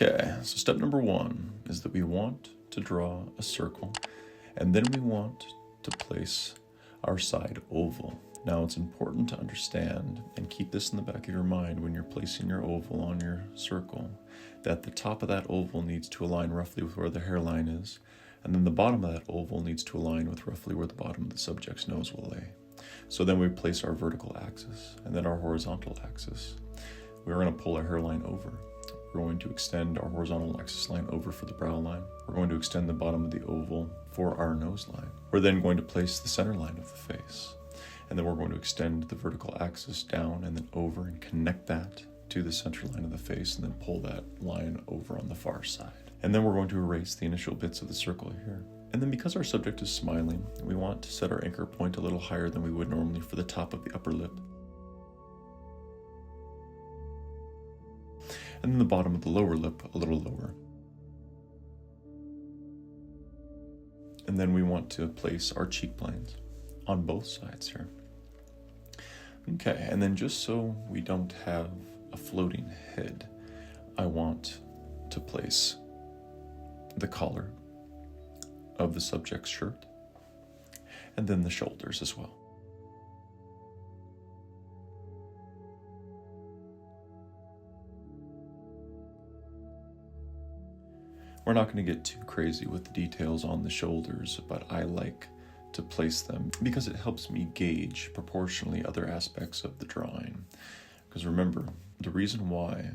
Okay, so step number one is that we want to draw a circle, and then we want to place our side oval. Now it's important to understand and keep this in the back of your mind when you're placing your oval on your circle, that the top of that oval needs to align roughly with where the hairline is, and then the bottom of that oval needs to align with roughly where the bottom of the subject's nose will lay. So then we place our vertical axis and then our horizontal axis. We're going to pull our hairline over. We're going to extend our horizontal axis line over for the brow line. We're going to extend the bottom of the oval for our nose line. We're then going to place the center line of the face. And then we're going to extend the vertical axis down and then over and connect that to the center line of the face and then pull that line over on the far side. And then we're going to erase the initial bits of the circle here. And then because our subject is smiling, we want to set our anchor point a little higher than we would normally for the top of the upper lip. And then the bottom of the lower lip a little lower. And then we want to place our cheek planes on both sides here. Okay, and then just so we don't have a floating head, I want to place the collar of the subject's shirt and then the shoulders as well. We're not going to get too crazy with the details on the shoulders, but I like to place them because it helps me gauge proportionally other aspects of the drawing. Because remember, the reason why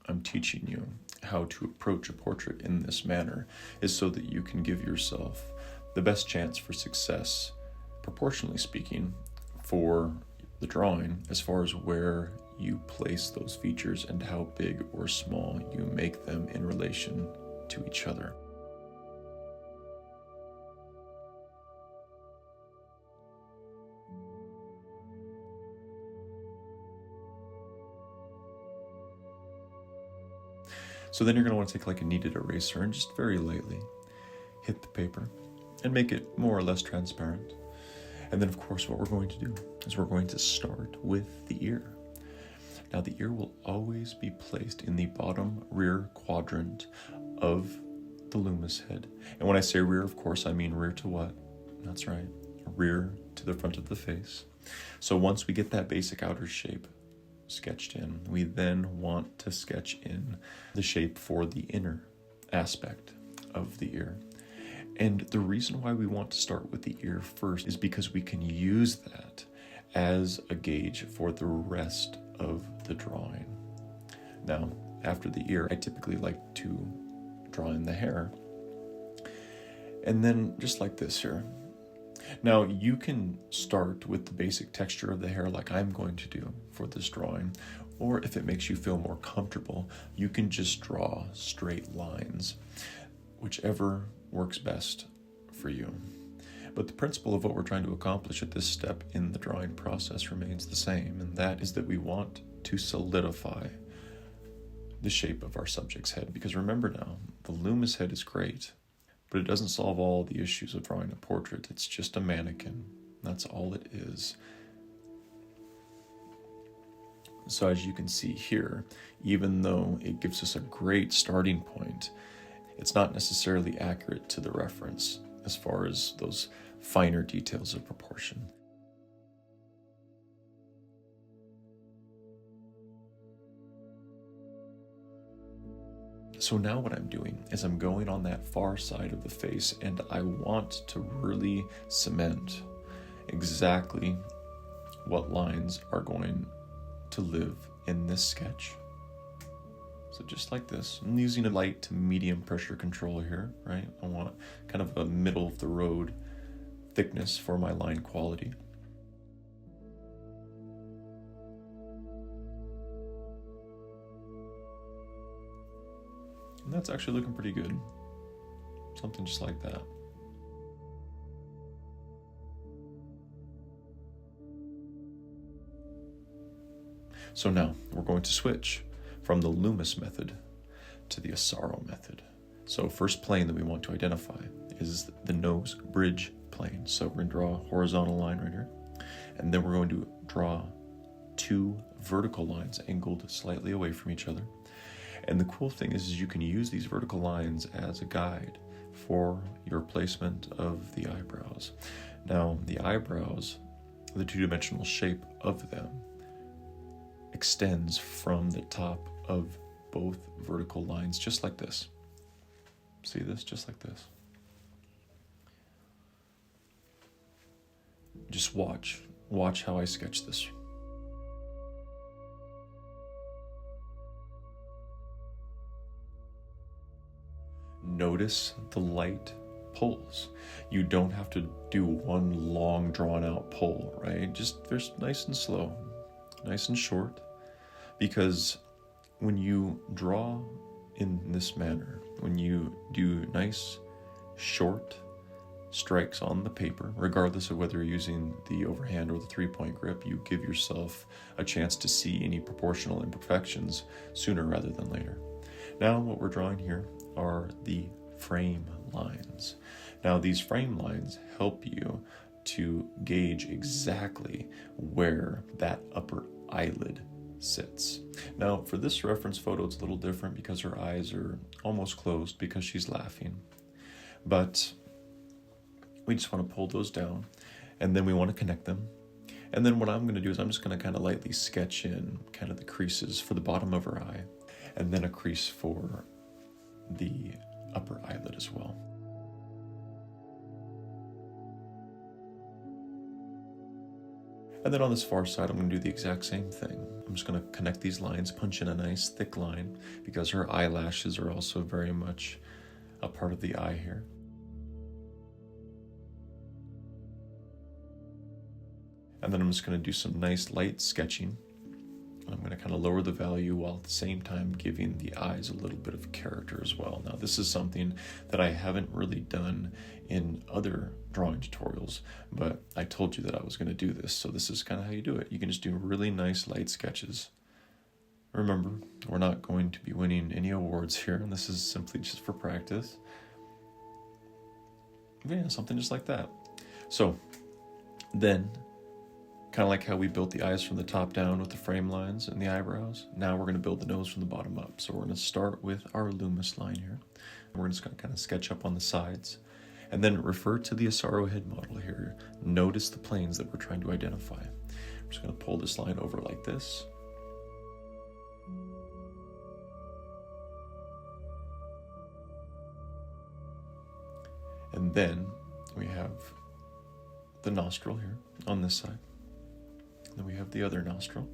I'm teaching you how to approach a portrait in this manner is so that you can give yourself the best chance for success, proportionally speaking, for the drawing as far as where you place those features and how big or small you make them in relation to each other. So then you're going to want to take like a kneaded eraser and just very lightly hit the paper and make it more or less transparent. And then of course what we're going to do is we're going to start with the ear. Now the ear will always be placed in the bottom rear quadrant of the Loomis head. And when I say rear, of course, I mean rear to what? That's right, rear to the front of the face. So once we get that basic outer shape sketched in, we then want to sketch in the shape for the inner aspect of the ear. And the reason why we want to start with the ear first is because we can use that as a gauge for the rest of the drawing. Now, after the ear, I typically like to draw in the hair. And then just like this here. Now, you can start with the basic texture of the hair like I'm going to do for this drawing, or if it makes you feel more comfortable, you can just draw straight lines, whichever works best for you. But the principle of what we're trying to accomplish at this step in the drawing process remains the same, and that is that we want to solidify the shape of our subject's head. Because remember now, the Loomis head is great, but it doesn't solve all the issues of drawing a portrait. It's just a mannequin. That's all it is. So as you can see here, even though it gives us a great starting point, it's not necessarily accurate to the reference as far as those finer details of proportion. So now what I'm doing is I'm going on that far side of the face, and I want to really cement exactly what lines are going to live in this sketch. So just like this, I'm using a light to medium pressure control here, right? I want kind of a middle of the road thickness for my line quality. And that's actually looking pretty good. Something just like that. So now we're going to switch from the Loomis method to the Asaro method. So first plane that we want to identify is the nose bridge plane. So we're going to draw a horizontal line right here, and then we're going to draw two vertical lines angled slightly away from each other. And the cool thing is you can use these vertical lines as a guide for your placement of the eyebrows. Now, the eyebrows, the two-dimensional shape of them, extends from the top of both vertical lines, just like this. See this? Just like this. Just watch how I sketch this. Notice the light pulls. You don't have to do one long drawn out pull, right? Just nice and slow, nice and short, because when you draw in this manner, when you do nice short strikes on the paper, regardless of whether you're using the overhand or the 3-point grip, you give yourself a chance to see any proportional imperfections sooner rather than later. Now what we're drawing here are the frame lines. Now these frame lines help you to gauge exactly where that upper eyelid sits. Now for this reference photo, it's a little different because her eyes are almost closed because she's laughing. But we just want to pull those down, and then we want to connect them. And then what I'm going to do is I'm just going to kind of lightly sketch in kind of the creases for the bottom of her eye, and then a crease for the upper eyelid as well. And then on this far side, I'm going to do the exact same thing. I'm just going to connect these lines, punch in a nice thick line, because her eyelashes are also very much a part of the eye here. And then I'm just going to do some nice light sketching. I'm going to kind of lower the value while at the same time giving the eyes a little bit of character as well. Now, this is something that I haven't really done in other drawing tutorials, but I told you that I was going to do this, so this is kind of how you do it. You can just do really nice light sketches. Remember, we're not going to be winning any awards here, and this is simply just for practice. Yeah, something just like that. So then, kind of like how we built the eyes from the top down with the frame lines and the eyebrows, now we're going to build the nose from the bottom up. So we're going to start with our Loomis line here. We're just going to kind of sketch up on the sides, and then refer to the Asaro head model here. Notice the planes that we're trying to identify. I'm just going to pull this line over like this. And then we have the nostril here on this side. Then we have the other nostril.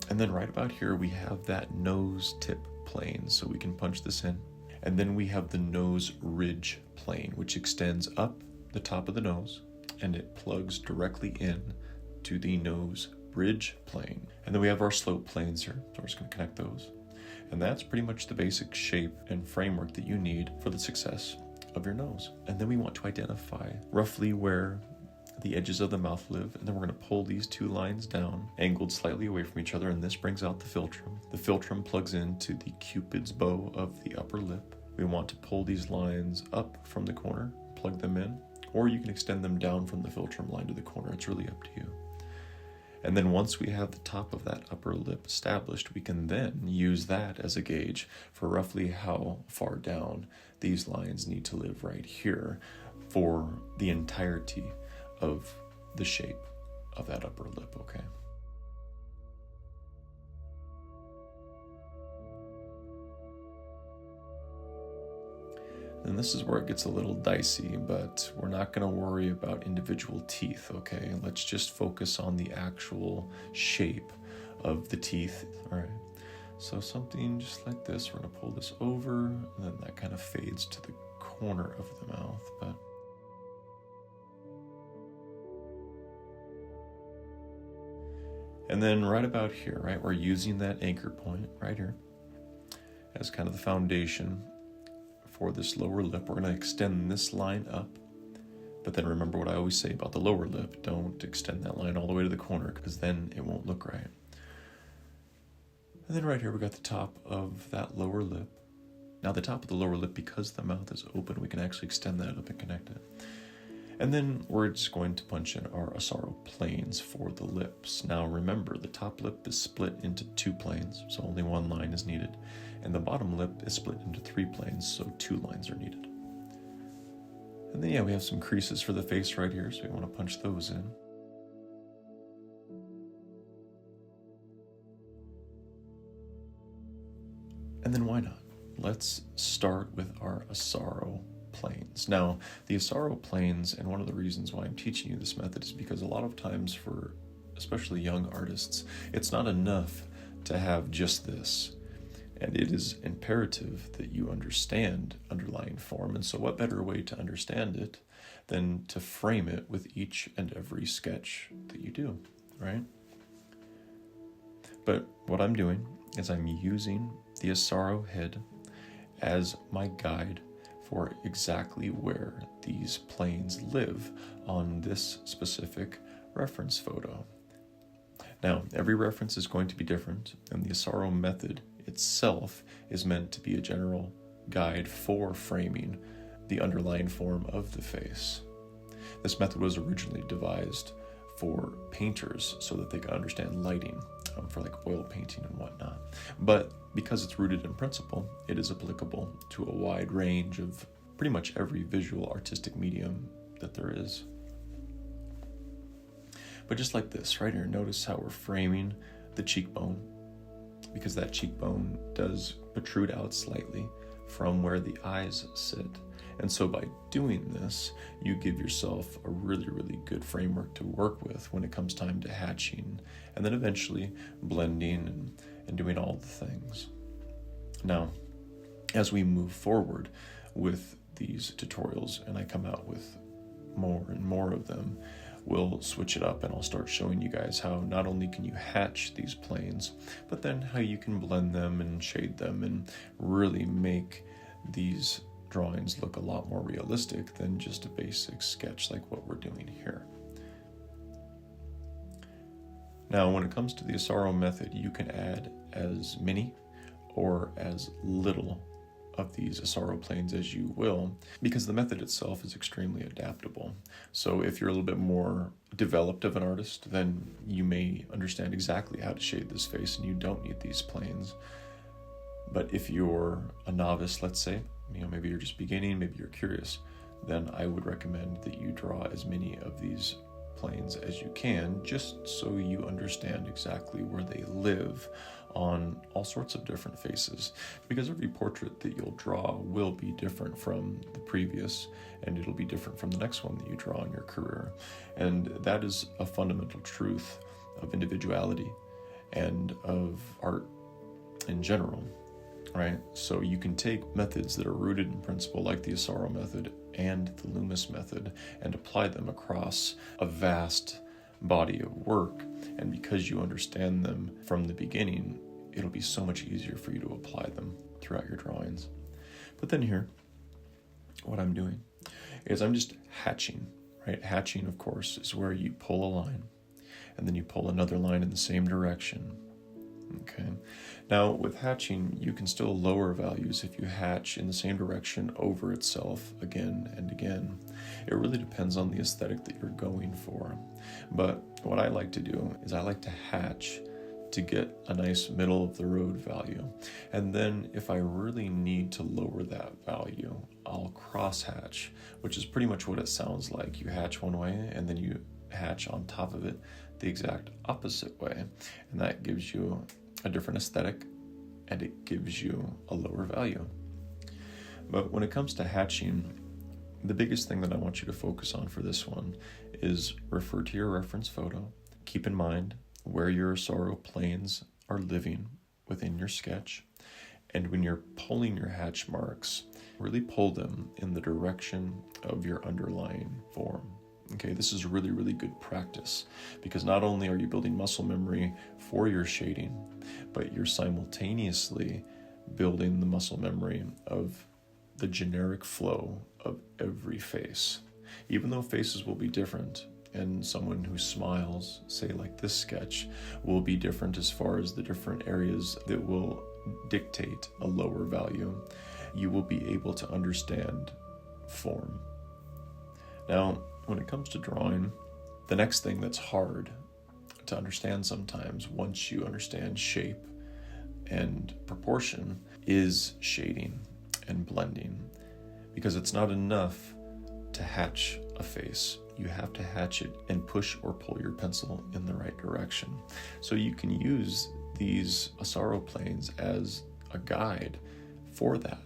And then right about here, we have that nose tip plane, so we can punch this in. And then we have the nose ridge plane, which extends up the top of the nose, and it plugs directly in to the nose bridge plane. And then we have our slope planes here, so we're just going to connect those. And that's pretty much the basic shape and framework that you need for the success of your nose. And then we want to identify roughly where the edges of the mouth live, and then we're going to pull these two lines down, angled slightly away from each other, and this brings out the philtrum. The philtrum plugs into the Cupid's bow of the upper lip. We want to pull these lines up from the corner, plug them in, or you can extend them down from the philtrum line to the corner. It's really up to you. And then once we have the top of that upper lip established, we can then use that as a gauge for roughly how far down these lines need to live right here for the entirety of the shape of that upper lip, okay? And this is where it gets a little dicey, but we're not going to worry about individual teeth, okay? Let's just focus on the actual shape of the teeth, all right? So something just like this, we're going to pull this over, and then that kind of fades to the corner of the mouth, but and then right about here, right, we're using that anchor point right here as kind of the foundation for this lower lip. We're going to extend this line up, but then remember what I always say about the lower lip: don't extend that line all the way to the corner, because then it won't look right. And then right here we got the top of that lower lip. Now the top of the lower lip, because the mouth is open, we can actually extend that up and connect it. And then we're just going to punch in our Asaro planes for the lips. Now remember, the top lip is split into 2 planes, so only 1 line is needed. And the bottom lip is split into 3 planes, so 2 lines are needed. And then we have some creases for the face right here, so we want to punch those in. And then why not? Let's start with our Asaro planes. Now, the Asaro planes, and one of the reasons why I'm teaching you this method is because a lot of times for especially young artists, it's not enough to have just this. And it is imperative that you understand underlying form. And so what better way to understand it than to frame it with each and every sketch that you do, right? But what I'm doing is I'm using the Asaro head as my guide for exactly where these planes live on this specific reference photo. Now, every reference is going to be different, and the Asaro method itself is meant to be a general guide for framing the underlying form of the face. This method was originally devised for painters so that they could understand lighting for like oil painting and whatnot. But because it's rooted in principle, it is applicable to a wide range of pretty much every visual artistic medium that there is. But just like this, right here, notice how we're framing the cheekbone, because that cheekbone does protrude out slightly from where the eyes sit. And so by doing this, you give yourself a really, really good framework to work with when it comes time to hatching, and then eventually blending and doing all the things. Now, as we move forward with these tutorials, and I come out with more and more of them, we'll switch it up and I'll start showing you guys how not only can you hatch these planes, but then how you can blend them and shade them and really make these drawings look a lot more realistic than just a basic sketch like what we're doing here. Now, when it comes to the Asaro method, you can add as many or as little of these Asaro planes as you will, because the method itself is extremely adaptable. So if you're a little bit more developed of an artist, then you may understand exactly how to shade this face and you don't need these planes. But if you're a novice, let's say, maybe you're just beginning, maybe you're curious, then I would recommend that you draw as many of these planes as you can, just so you understand exactly where they live on all sorts of different faces, because every portrait that you'll draw will be different from the previous, and it'll be different from the next one that you draw in your career. And that is a fundamental truth of individuality and of art in general, right? So you can take methods that are rooted in principle, like the Asaro method and the Loomis method, and apply them across a vast body of work. And because you understand them from the beginning, it'll be so much easier for you to apply them throughout your drawings. But then here, what I'm doing is I'm just hatching, right? Hatching, of course, is where you pull a line and then you pull another line in the same direction. Okay. Now, with hatching, you can still lower values if you hatch in the same direction over itself again and again. It really depends on the aesthetic that you're going for. But what I like to do is I like to hatch to get a nice middle of the road value. And then if I really need to lower that value, I'll cross hatch, which is pretty much what it sounds like. You hatch one way and then you hatch on top of it the exact opposite way. And that gives you a different aesthetic and it gives you a lower value. But when it comes to hatching, the biggest thing that I want you to focus on for this one is refer to your reference photo. Keep in mind where your Asaro planes are living within your sketch. And when you're pulling your hatch marks, really pull them in the direction of your underlying form. Okay, this is really, really good practice, because not only are you building muscle memory for your shading, but you're simultaneously building the muscle memory of the generic flow of every face. Even though faces will be different, and someone who smiles, say like this sketch, will be different as far as the different areas that will dictate a lower value. you will be able to understand form. Now, when it comes to drawing, the next thing that's hard to understand sometimes, once you understand shape and proportion, is shading and blending. Because it's not enough to hatch a face. You have to hatch it and push or pull your pencil in the right direction. So you can use these Asaro planes as a guide for that.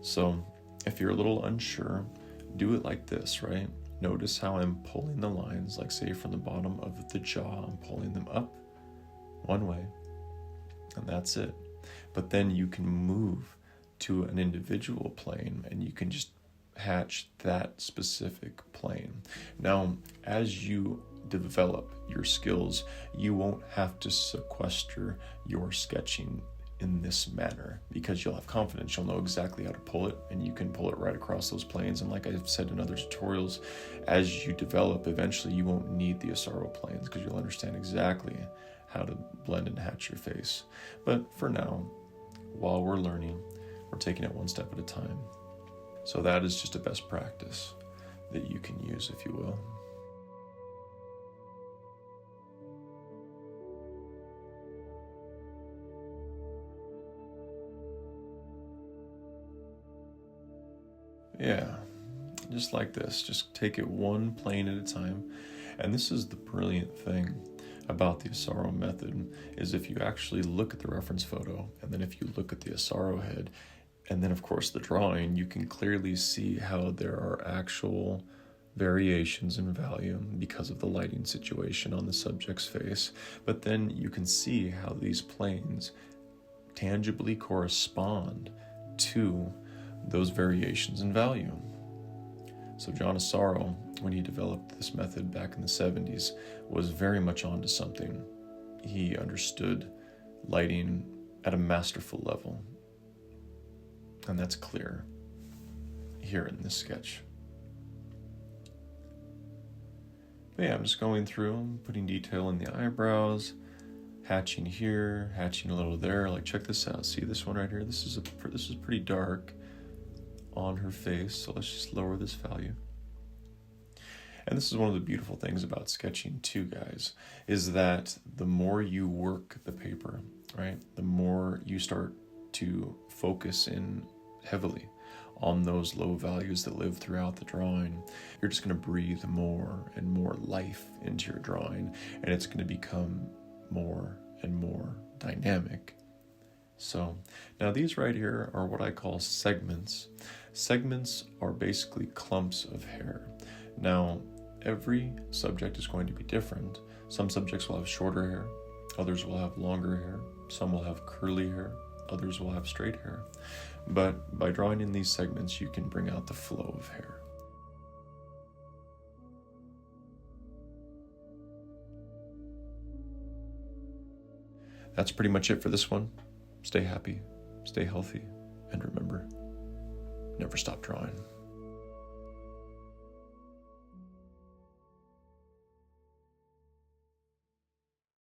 So if you're a little unsure, do it like this, right? Notice how I'm pulling the lines, like say from the bottom of the jaw, I'm pulling them up one way, and that's it. But then you can move to an individual plane and you can just hatch that specific plane. Now, as you develop your skills, you won't have to sequester your sketching in this manner, because you'll have confidence. You'll know exactly how to pull it, and you can pull it right across those planes. And like I've said in other tutorials, as you develop, eventually you won't need the Asaro planes, because you'll understand exactly how to blend and hatch your face. But for now, while we're learning, we're taking it one step at a time. So that is just a best practice that you can use, if you will. Yeah, just like this. Just take it one plane at a time. And this is the brilliant thing about the Asaro method, is if you actually look at the reference photo, and then if you look at the Asaro head, and then of course the drawing, you can clearly see how there are actual variations in value because of the lighting situation on the subject's face. But then you can see how these planes tangibly correspond to those variations in value. So John Asaro, when he developed this method back in the 70s, was very much onto something. He understood lighting at a masterful level. And that's clear here in this sketch. But yeah, I'm just going through, putting detail in the eyebrows, hatching here, hatching a little there. Like, check this out. See this one right here? This is pretty dark on her face, so let's just lower this value. And this is one of the beautiful things about sketching too, guys, is that the more you work the paper, right, the more you start to focus in heavily on those low values that live throughout the drawing. You're just going to breathe more and more life into your drawing, and it's going to become more and more dynamic. So now these right here are what I call segments. Segments are basically clumps of hair. Now, every subject is going to be different. Some subjects will have shorter hair, others will have longer hair, some will have curly hair, others will have straight hair. But by drawing in these segments, you can bring out the flow of hair. That's pretty much it for this one. Stay happy, stay healthy, and remember, never stop drawing.